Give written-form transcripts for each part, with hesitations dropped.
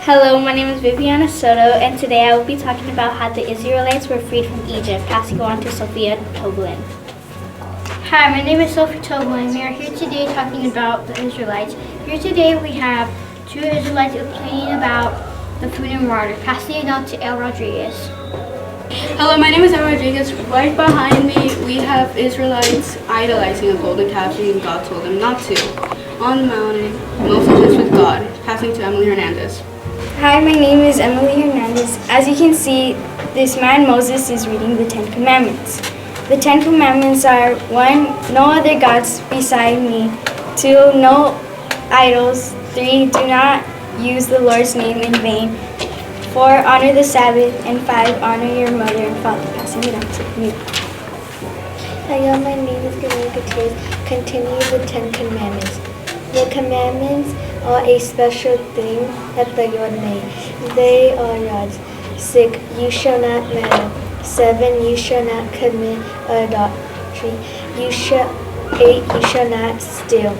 Hello, my name is Viviana Soto, and today I will be talking about how the Israelites were freed from Egypt, passing on to Sophia Toblin. Hi, my name is Sophia Toblin. We are here today talking about the Israelites. Here today we have two Israelites complaining about the food and water. Passing it on to El Rodriguez. Hello, my name is El Rodriguez. Right behind me, we have Israelites idolizing a golden calf, and God told them not to. On the mountain, Moses is with God. Passing to Emily Hernandez. Hi, my name is Emily Hernandez. As you can see, this man Moses is reading the Ten Commandments. The Ten Commandments are 1. No other gods beside me. 2. No idols. 3. Do not use the Lord's name in vain. 4. Honor the Sabbath. And 5. Honor your mother and father. Passing it on to me. Hello, my name is Camila. Continue the Ten Commandments. The commandments are a special thing that the Lord made. They are yours. 6. You shall not murder. 7. You shall not commit adultery. 8. You shall not steal.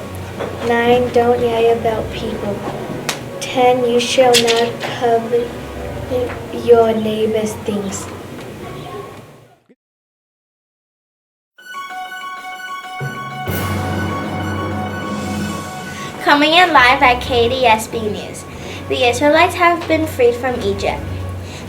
9. Don't lie about people. 10. You shall not covet your neighbor's things. Coming in live at KDSB News. The Israelites have been freed from Egypt.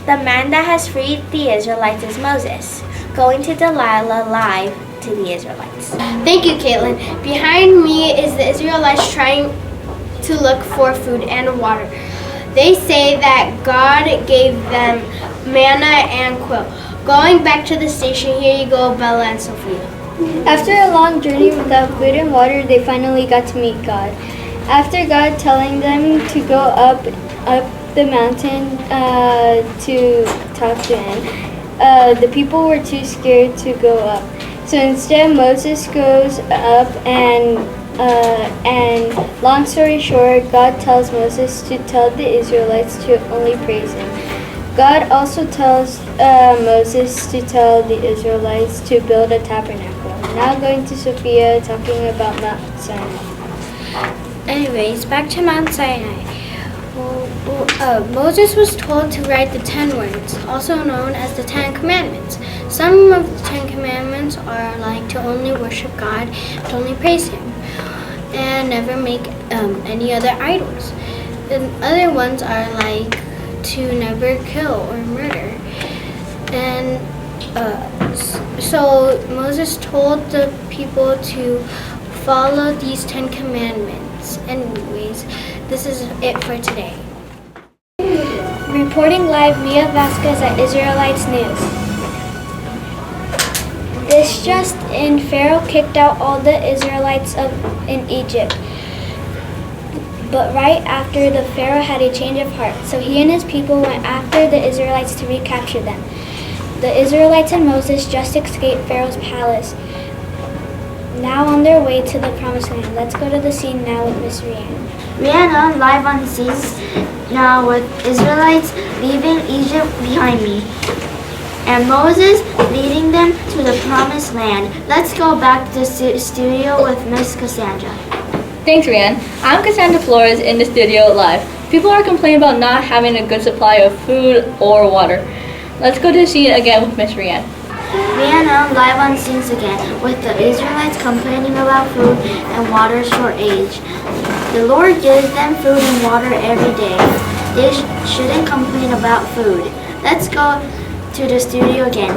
The man that has freed the Israelites is Moses. Going to Delyla live to the Israelites. Thank you, Caitlin. Behind me is the Israelites trying to look for food and water. They say that God gave them manna and quail. Going back to the station, here you go, Bella and Sophia. After a long journey without food and water, they finally got to meet God. After God telling them to go up the mountain to talk to him, the people were too scared to go up. So instead, Moses goes up, and long story short, God tells Moses to tell the Israelites to only praise him. God also tells Moses to tell the Israelites to build a tabernacle. Now going to Sophia, talking about Mount Sinai. Anyways, back to Mount Sinai. Moses was told to write the 10 words, also known as the 10 Commandments. Some of the 10 Commandments are like to only worship God, to only praise Him, and never make any other idols. The other ones are like to never kill or murder. And so Moses told the people to follow these 10 Commandments. Anyways, this is it for today. Reporting live, Mia Vasquez at Israelites News. This just in, Pharaoh kicked out all the Israelites in Egypt. But right after, the Pharaoh had a change of heart, so he and his people went after the Israelites to recapture them. The Israelites and Moses just escaped Pharaoh's palace, now on their way to the promised land. Let's go to the scene now with Miss Rihanna. Rihanna, live on the scenes now with Israelites leaving Egypt behind me, and Moses leading them to the promised land. Let's go back to the studio with Miss Cassandra. Thanks, Rianne. I'm Cassandra Flores in the studio live. People are complaining about not having a good supply of food or water. Let's go to the scene again with Miss Rianne. Rihanna, live on scenes again with the Israelites complaining about food and water shortage. The Lord gives them food and water every day. They shouldn't complain about food. Let's go to the studio again.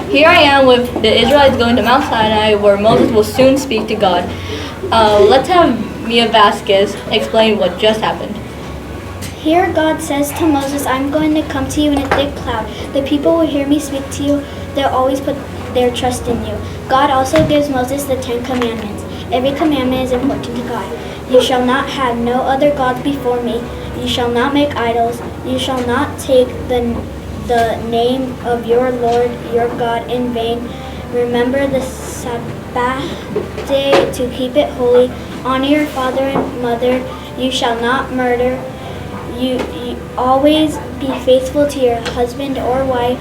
Here I am with the Israelites going to Mount Sinai, where Moses will soon speak to God. Let's have Mia Vasquez explain what just happened. Here God says to Moses, I'm going to come to you in a thick cloud. The people will hear me speak to you. They'll always put their trust in you. God also gives Moses the 10 Commandments. Every commandment is important to God. You shall not have no other gods before me. You shall not make idols. You shall not take the name of your Lord your God in vain. Remember the Sabbath day to keep it holy. Honor your father and mother. You shall not murder. You always be faithful to your husband or wife.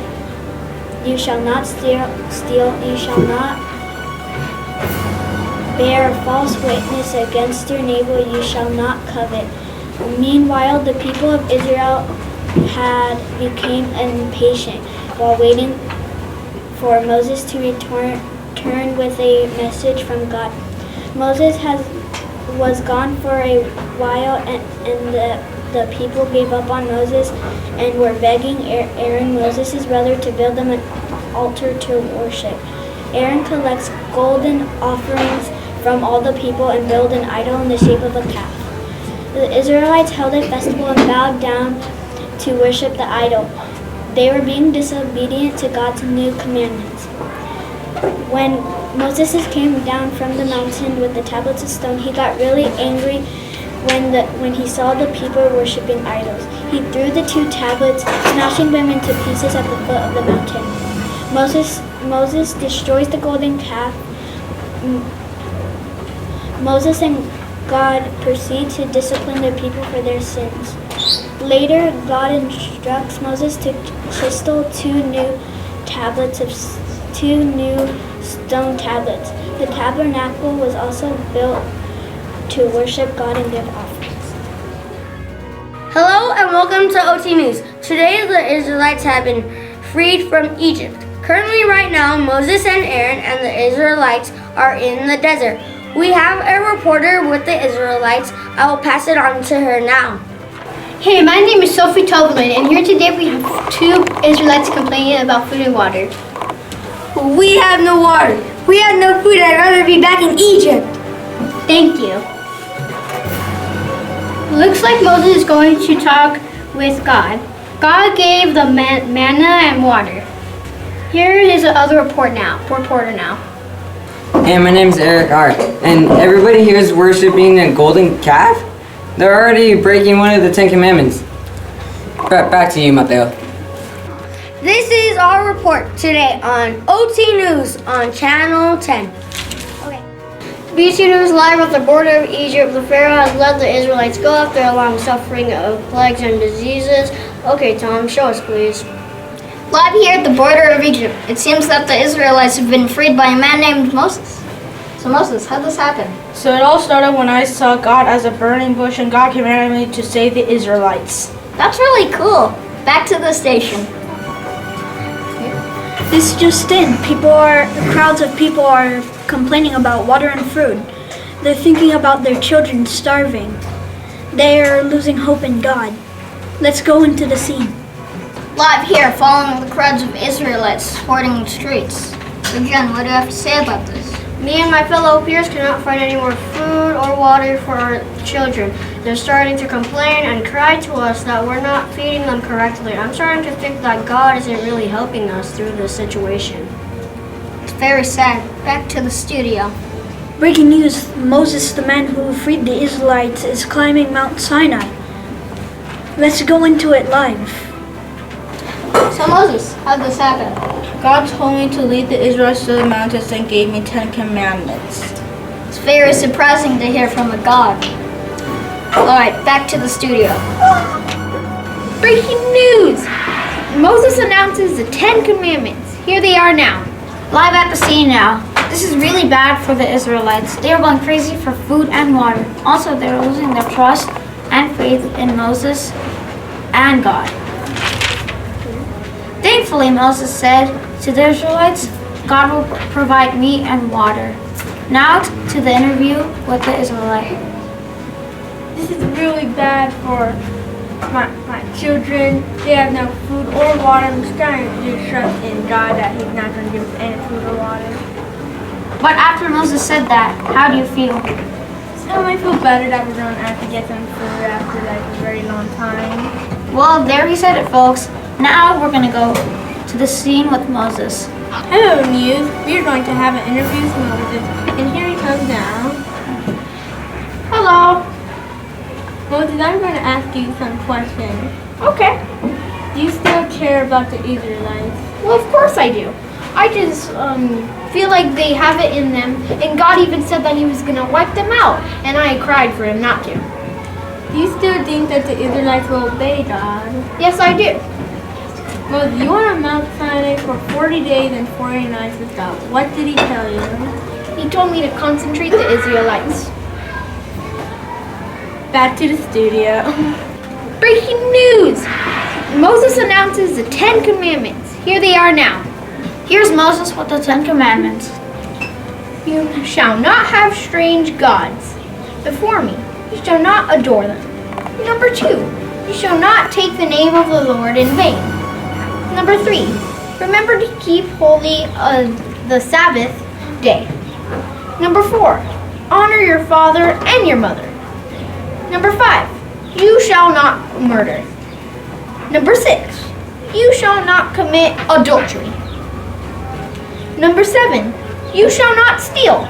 You shall not steal. You shall not bear false witness against your neighbor. You shall not covet. Meanwhile, the people of Israel had become impatient while waiting for Moses to return with a message from God. Moses was gone for a while, and the people gave up on Moses and were begging Aaron, Moses' brother, to build them an altar to worship. Aaron collects golden offerings from all the people and build an idol in the shape of a calf. The Israelites held a festival and bowed down to worship the idol. They were being disobedient to God's new commandments. When Moses came down from the mountain with the tablets of stone, he got really angry when he saw the people worshiping idols. He threw the 2 tablets, smashing them into pieces at the foot of the mountain. Moses destroys the golden calf. Moses and God proceed to discipline the people for their sins. Later, God instructs Moses to chisel 2 new stone tablets. The tabernacle was also built to worship God and give offerings. Hello and welcome to OT News. Today the Israelites have been freed from Egypt. Currently right now, Moses and Aaron and the Israelites are in the desert. We have a reporter with the Israelites. I will pass it on to her now. Hey, my name is Sophia and here today we have 2 Israelites complaining about food and water. We have no water. We have no food. I'd rather be back in Egypt. Thank you. Looks like Moses is going to talk with God. God gave the manna and water. Here is the other reporter now. And my name's Eric Art. And everybody here is worshiping a golden calf? They're already breaking one of the 10 Commandments. Back to you, Mateo. This is our report today on OT News on Channel 10. BC News live at the border of Egypt. The Pharaoh has let the Israelites go after a long suffering of plagues and diseases. Okay, Tom, show us, please. Live here at the border of Egypt, it seems that the Israelites have been freed by a man named Moses. So Moses, how'd this happen? So it all started when I saw God as a burning bush and God commanded me to save the Israelites. That's really cool. Back to the station. This just in. Crowds of people are complaining about water and food. They're thinking about their children starving. They are losing hope in God. Let's go into the scene. Live here, following the crowds of Israelites sporting the streets. Adrienne, what do you have to say about this? Me and my fellow peers cannot find any more food or water for our children. They're starting to complain and cry to us that we're not feeding them correctly. I'm starting to think that God isn't really helping us through this situation. It's very sad. Back to the studio. Breaking news, Moses, the man who freed the Israelites, is climbing Mount Sinai. Let's go into it live. So Moses, how'd this happen? God told me to lead the Israelites to the mountains and gave me 10 Commandments. It's very surprising to hear from a God. Alright, back to the studio. Breaking news! Moses announces the 10 Commandments. Here they are now. Live at the scene now. This is really bad for the Israelites. They are going crazy for food and water. Also, they're losing their trust and faith in Moses and God. Thankfully, Moses said to the Israelites, God will provide meat and water. Now to the interview with the Israelite. This is really bad for my children. They have no food or water. I'm starting to trust in God that He's not going to give us any food or water. But after Moses said that, how do you feel? So I feel better that we're going to have to get some food after like a very long time. Well, there he said it, folks. Now we're going to go to the scene with Moses. Hello, News. We're going to have an interview with Moses, and here he comes now. Hello. Moses, I'm going to ask you some questions. Okay. Do you still care about the Israelites? Well, of course I do. I just feel like they have it in them, and God even said that He was going to wipe them out, and I cried for Him not to. Do you still think that the Israelites will obey God? Yes, I do. Moses, you went on Mount Sinai for 40 days and 40 nights with God. What did He tell you? He told me to concentrate the Israelites. Back to the studio. Breaking news! Moses announces the 10 Commandments. Here they are now. Here's Moses with the 10 Commandments. You shall not have strange gods before me. You shall not adore them. Number 2, you shall not take the name of the Lord in vain. Number 3, remember to keep holy the Sabbath day. Number 4, honor your father and your mother. Number 5, you shall not murder. Number 6, you shall not commit adultery. Number 7, you shall not steal.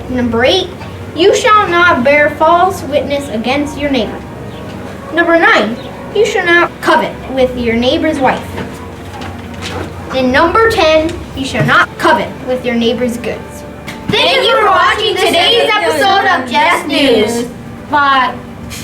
Number 8, you shall not bear false witness against your neighbor. Number 9, you shall not covet with your neighbor's wife. And number 10, you shall not covet with your neighbor's goods. Thank you for watching today's episode of Just News. Bye.